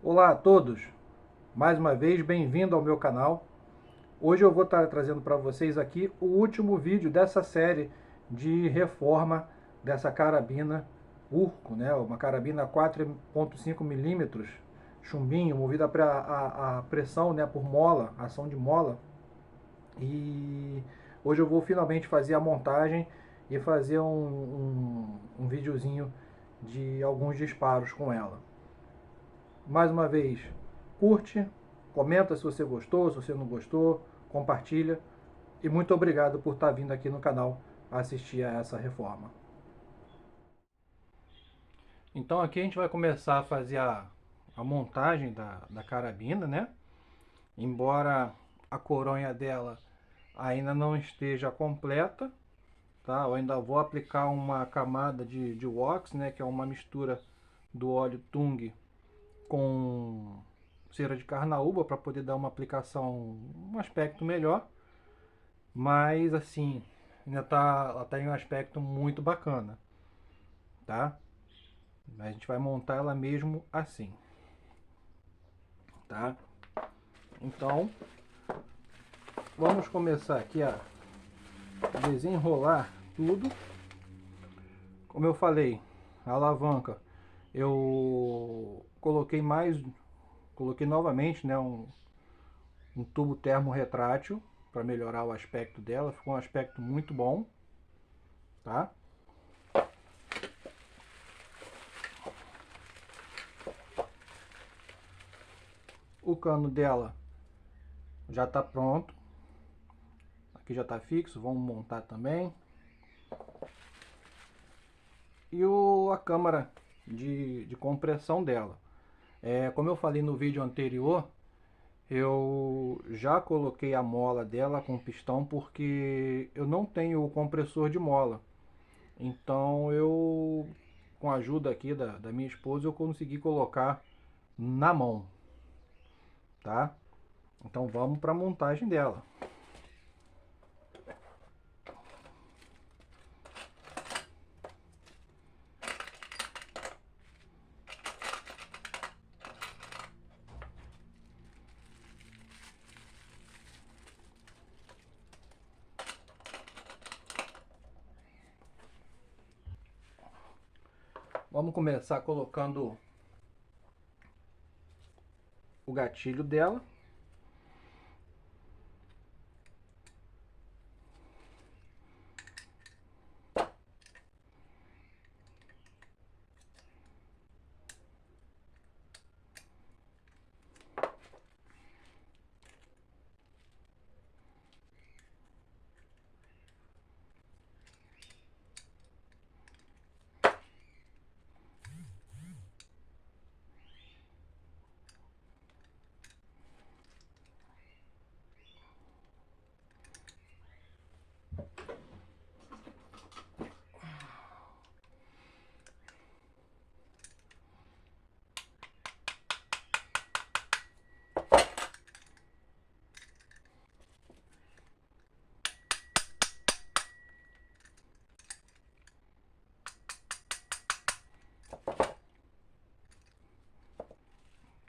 Olá a todos, mais uma vez bem-vindo ao meu canal. Hoje eu vou estar trazendo para vocês aqui o último vídeo dessa série de reforma dessa carabina Urco, né? Uma carabina 4,5 mm, chumbinho, movida a pressão, né? Por mola, ação de mola. E hoje eu vou finalmente fazer a montagem e fazer um videozinho de alguns disparos com ela. Mais uma vez, curte, comenta se você gostou, se você não gostou, compartilha. E muito obrigado por estar vindo aqui no canal assistir a essa reforma. Então aqui a gente vai começar a fazer a montagem da carabina, né? Embora a coronha dela ainda não esteja completa, tá? Eu ainda vou aplicar uma camada de wax, né? Que é uma mistura do óleo Tung com cera de carnaúba para poder dar uma aplicação, um aspecto melhor. Mas assim, ela tá em um aspecto muito bacana, tá? A gente vai montar ela mesmo assim, tá? Então, vamos começar aqui a desenrolar tudo. Como eu falei, a alavanca eu coloquei novamente, né, um tubo termorretrátil para melhorar o aspecto dela. Ficou um aspecto muito bom, tá? O cano dela já está pronto. Aqui já está fixo, vamos montar também. E a câmara de compressão dela. Como eu falei no vídeo anterior, eu já coloquei a mola dela com pistão porque eu não tenho o compressor de mola. Então eu, com a ajuda aqui da minha esposa, eu consegui colocar na mão, tá? Então vamos para a montagem dela. Vamos começar colocando o gatilho dela.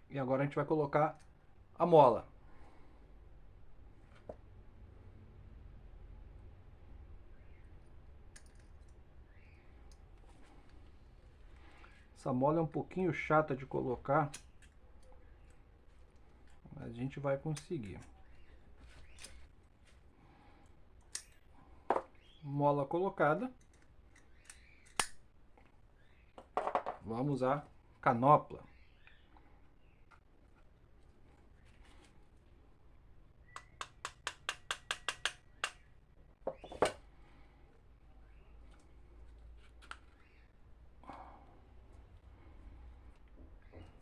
E agora a gente vai colocar a mola. Essa mola é um pouquinho chata de colocar, mas a gente vai conseguir. Mola colocada. Vamos à canopla.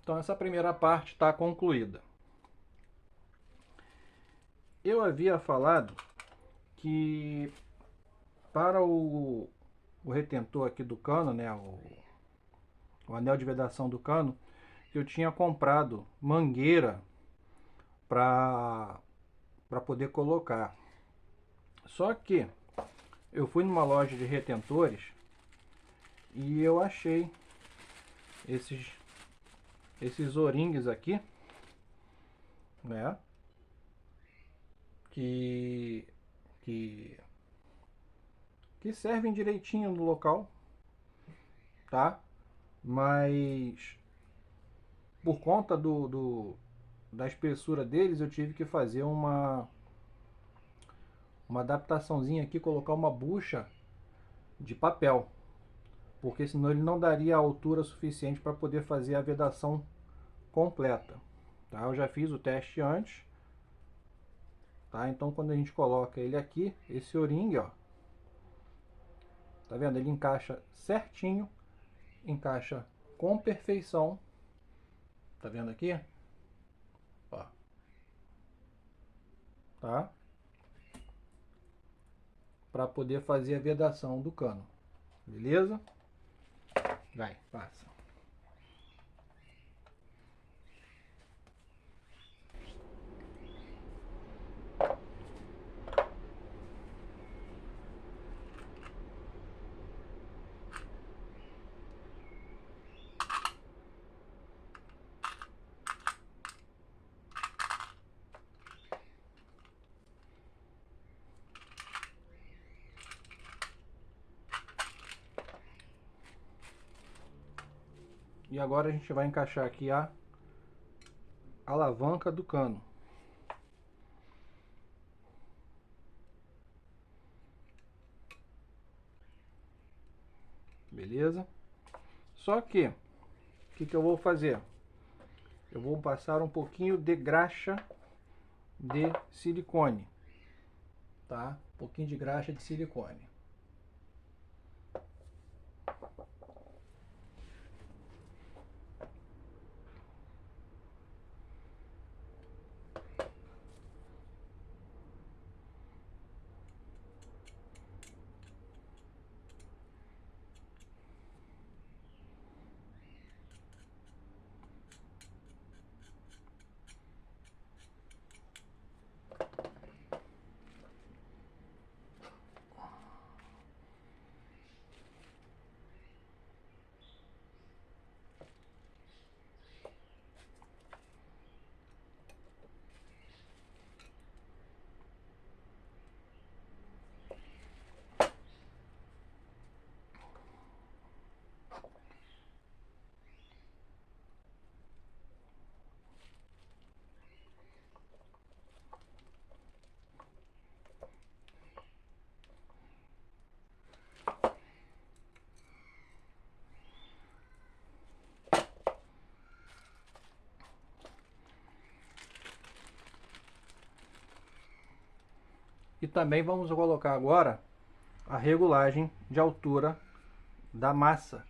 Então essa primeira parte está concluída. Eu havia falado que para o retentor aqui do cano, né, o anel de vedação do cano, eu tinha comprado mangueira para poder colocar. Só que eu fui numa loja de retentores e eu achei esses esses O-rings aqui, né? Que, que, que servem direitinho no local, tá? Mas por conta da espessura deles, eu tive que fazer uma adaptaçãozinha aqui, colocar uma bucha de papel, porque senão ele não daria a altura suficiente para poder fazer a vedação completa. Tá? Eu já fiz o teste antes, tá? Então quando a gente coloca ele aqui, esse O-ring, ó, tá vendo? Ele encaixa certinho, encaixa com perfeição, tá vendo aqui? Ó, tá? Para poder fazer a vedação do cano, beleza? Vai, passa. E agora a gente vai encaixar aqui a alavanca do cano. Beleza? Só que, o que eu vou fazer? Eu vou passar um pouquinho de graxa de silicone, tá? Um pouquinho de graxa de silicone. E também vamos colocar agora a regulagem de altura da massa.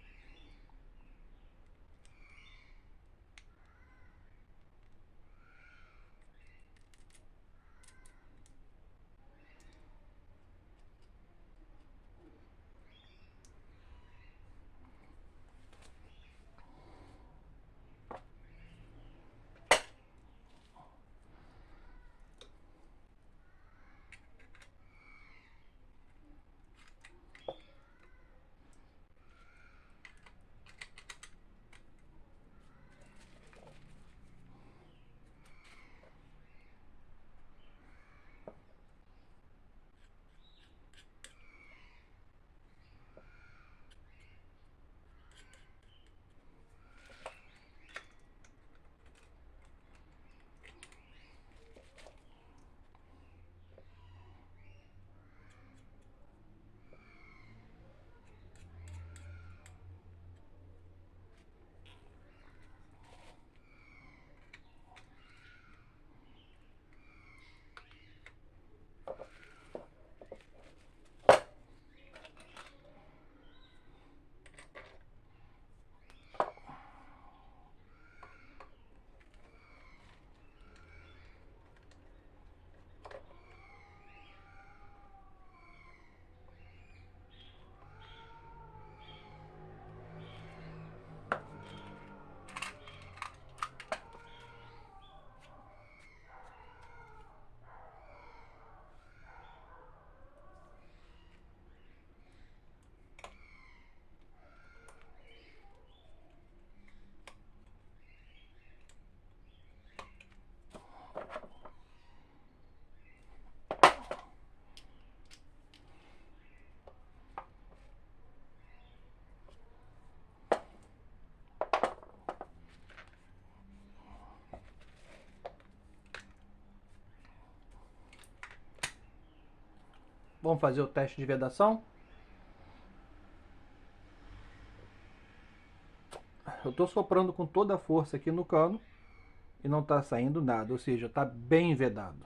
Vamos fazer o teste de vedação. Eu estou soprando com toda a força aqui no cano e não está saindo nada, ou seja, está bem vedado.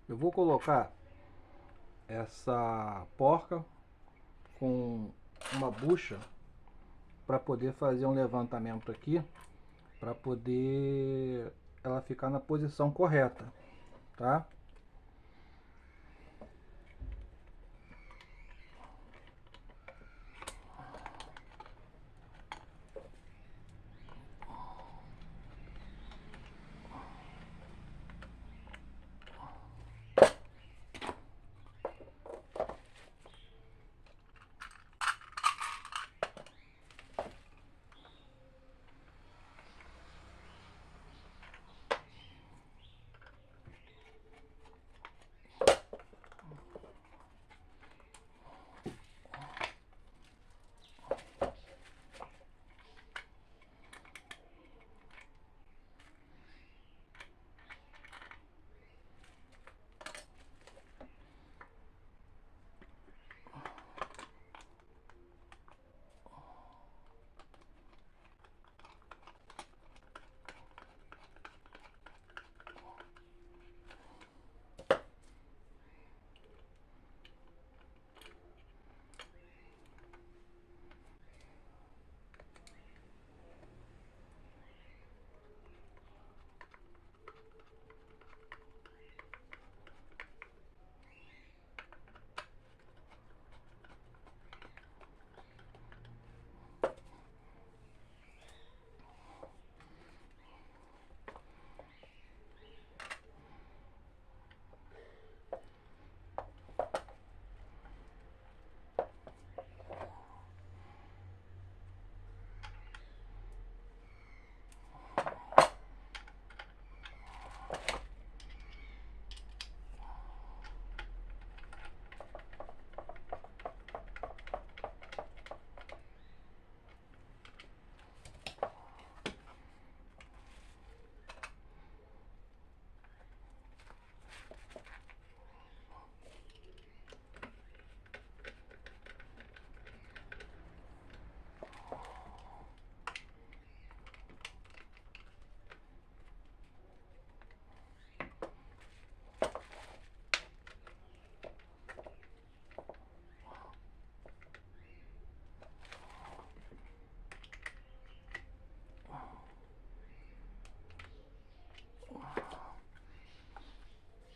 Eu vou colocar essa porca com uma bucha para poder fazer um levantamento aqui, para poder ela ficar na posição correta, tá?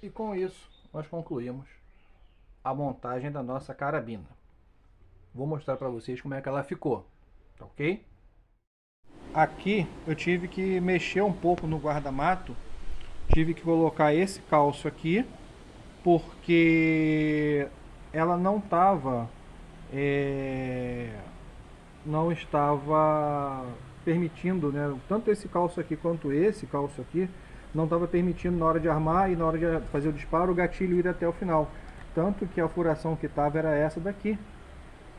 E com isso nós concluímos a montagem da nossa carabina. Vou mostrar para vocês como é que ela ficou, tá ok? Aqui eu tive que mexer um pouco no guarda-mato, tive que colocar esse calço aqui, porque ela não estava permitindo, né, tanto esse calço aqui quanto esse calço aqui, não estava permitindo na hora de armar e na hora de fazer o disparo o gatilho ir até o final. Tanto que a furação que estava era essa daqui,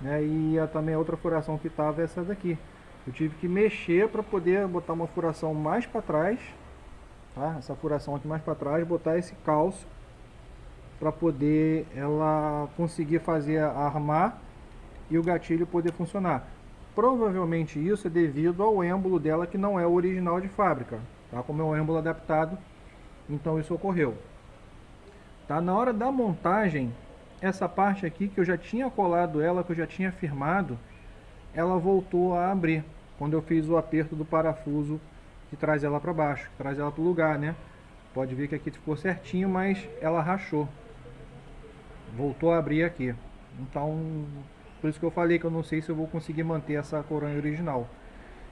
né, e também a outra furação que estava é essa daqui. Eu tive que mexer para poder botar uma furação mais para trás, tá? Essa furação aqui mais para trás, botar esse calço para poder ela conseguir fazer armar e o gatilho poder funcionar. Provavelmente isso é devido ao êmbolo dela, que não é o original de fábrica, tá? Como é um êmbolo adaptado, então isso ocorreu. Tá? Na hora da montagem, essa parte aqui que eu já tinha colado ela, que eu já tinha firmado, ela voltou a abrir quando eu fiz o aperto do parafuso que traz ela para baixo, que traz ela para o lugar, né? Pode ver que aqui ficou certinho, mas ela rachou. Voltou a abrir aqui. Então, por isso que eu falei que eu não sei se eu vou conseguir manter essa coronha original.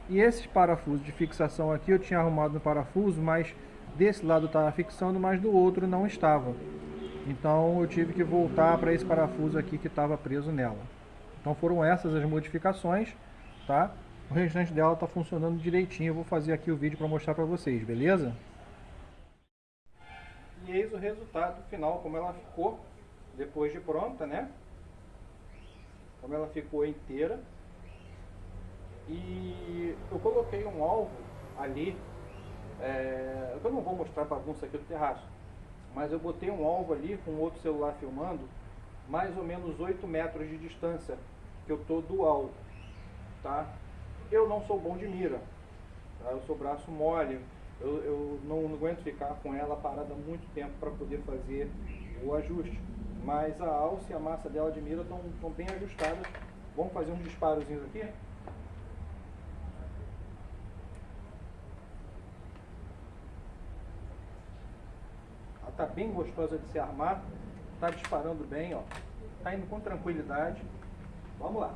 E esses parafusos de fixação aqui eu tinha arrumado no parafuso, mas desse lado estava fixando, mas do outro não estava. Então eu tive que voltar para esse parafuso aqui que estava preso nela. Então foram essas as modificações, tá? O restante dela está funcionando direitinho. Eu vou fazer aqui o vídeo para mostrar para vocês, beleza? E eis o resultado final, como ela ficou depois de pronta, né? Como ela ficou inteira. E eu coloquei um alvo ali, eu não vou mostrar a bagunça aqui do terraço, mas eu botei um alvo ali com outro celular filmando, mais ou menos 8 metros de distância que eu tô do alvo, tá? Eu não sou bom de mira, tá? Eu sou braço mole, eu não aguento ficar com ela parada muito tempo para poder fazer o ajuste, mas a alça e a massa dela de mira estão bem ajustadas. Vamos fazer uns disparozinhos aqui? Ela tá bem gostosa de se armar, tá disparando bem, ó, tá indo com tranquilidade. Vamos lá.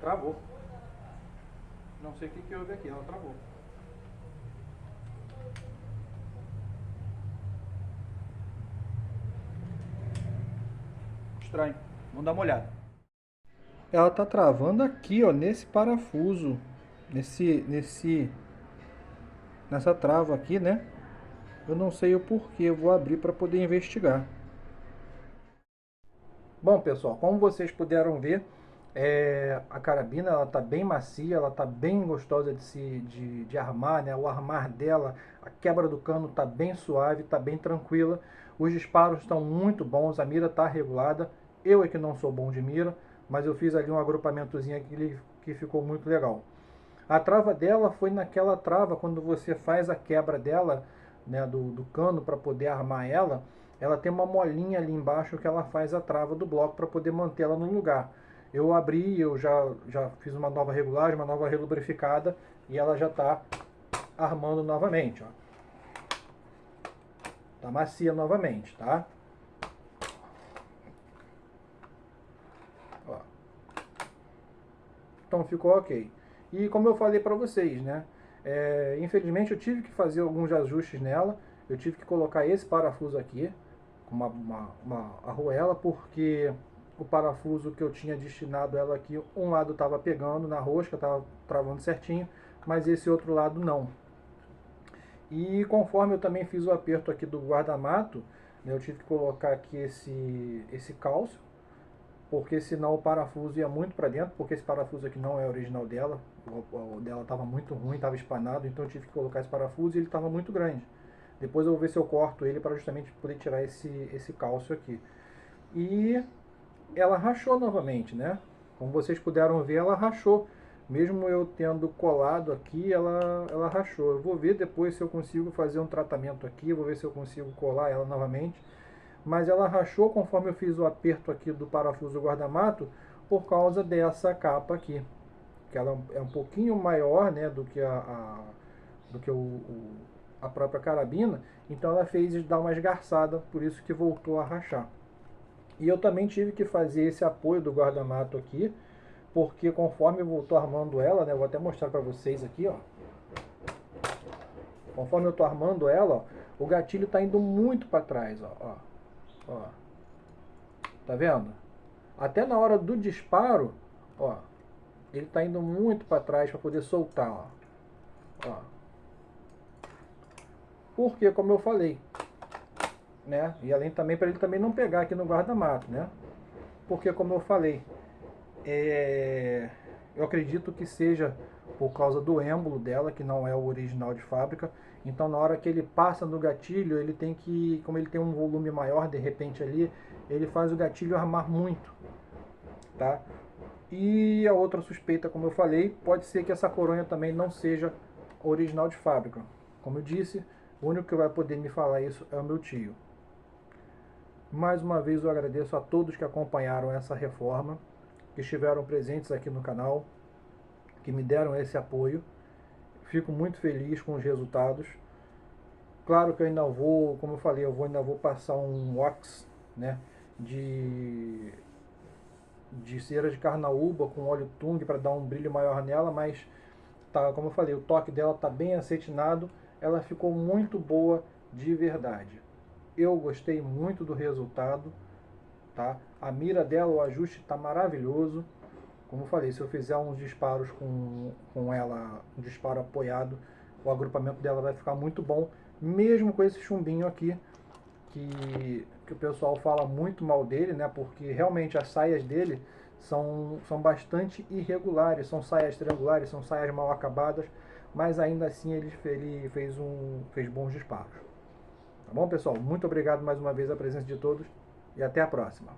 Travou. Não sei o que houve aqui, ela travou. Estranho. Vamos dar uma olhada. Ela tá travando aqui, ó, nesse parafuso, nessa trava aqui, né? Eu não sei o porquê, eu vou abrir para poder investigar. Bom, pessoal, como vocês puderam ver, a carabina ela tá bem macia, ela tá bem gostosa de armar, né? O armar dela, a quebra do cano tá bem suave, tá bem tranquila. Os disparos estão muito bons, a mira tá regulada. Eu é que não sou bom de mira, mas eu fiz ali um agrupamentozinho aqui que ficou muito legal. A trava dela foi naquela trava, quando você faz a quebra dela, né, do cano para poder armar ela, ela tem uma molinha ali embaixo que ela faz a trava do bloco para poder manter ela no lugar. Eu abri, eu já fiz uma nova regulagem, uma nova relubrificada, e ela já está armando novamente, ó. Tá macia novamente, tá? Ó. Então ficou ok. E como eu falei para vocês, né? Infelizmente eu tive que fazer alguns ajustes nela. Eu tive que colocar esse parafuso aqui, com uma arruela, porque o parafuso que eu tinha destinado ela aqui, um lado estava pegando na rosca, estava travando certinho, mas esse outro lado não. E conforme eu também fiz o aperto aqui do guarda-mato, né, eu tive que colocar aqui esse cálcio, porque senão o parafuso ia muito para dentro, porque esse parafuso aqui não é original dela, o dela estava muito ruim, estava espanado, então eu tive que colocar esse parafuso e ele estava muito grande. Depois eu vou ver se eu corto ele para justamente poder tirar esse cálcio aqui. E ela rachou novamente, né? Como vocês puderam ver, ela rachou. Mesmo eu tendo colado aqui, ela rachou. Eu vou ver depois se eu consigo fazer um tratamento aqui, vou ver se eu consigo colar ela novamente. Mas ela rachou conforme eu fiz o aperto aqui do parafuso guarda-mato, por causa dessa capa aqui. Que ela é um pouquinho maior, né, do que a própria carabina. Então ela fez dar uma esgarçada, por isso que voltou a rachar. E eu também tive que fazer esse apoio do guarda-mato aqui, porque conforme eu estou armando ela, né, eu vou até mostrar para vocês aqui, ó. Conforme eu estou armando ela, ó, o gatilho está indo muito para trás, ó. Tá vendo? Até na hora do disparo, ó, ele está indo muito para trás para poder soltar, ó. Porque, como eu falei, né? E além também para ele também não pegar aqui no guarda-mato, né? Porque, como eu falei, eu acredito que seja por causa do êmbolo dela, que não é o original de fábrica. Então na hora que ele passa no gatilho, ele tem que, como ele tem um volume maior de repente ali, ele faz o gatilho armar muito, tá? E a outra suspeita, como eu falei, pode ser que essa coronha também não seja original de fábrica. Como eu disse, o único que vai poder me falar isso é o meu tio. Mais uma vez eu agradeço a todos que acompanharam essa reforma, que estiveram presentes aqui no canal, que me deram esse apoio. Fico muito feliz com os resultados. Claro que eu ainda vou, como eu falei, ainda vou passar um wax, né, de cera de carnaúba com óleo tung para dar um brilho maior nela, mas tá, como eu falei, o toque dela tá bem acetinado, ela ficou muito boa de verdade. Eu gostei muito do resultado, tá? A mira dela, o ajuste está maravilhoso. Como eu falei, se eu fizer uns disparos com ela, um disparo apoiado, o agrupamento dela vai ficar muito bom, mesmo com esse chumbinho aqui, que o pessoal fala muito mal dele, né? Porque realmente as saias dele são bastante irregulares, são saias triangulares, são saias mal acabadas, mas ainda assim ele fez bons disparos. Tá bom, pessoal? Muito obrigado mais uma vez a presença de todos e até a próxima.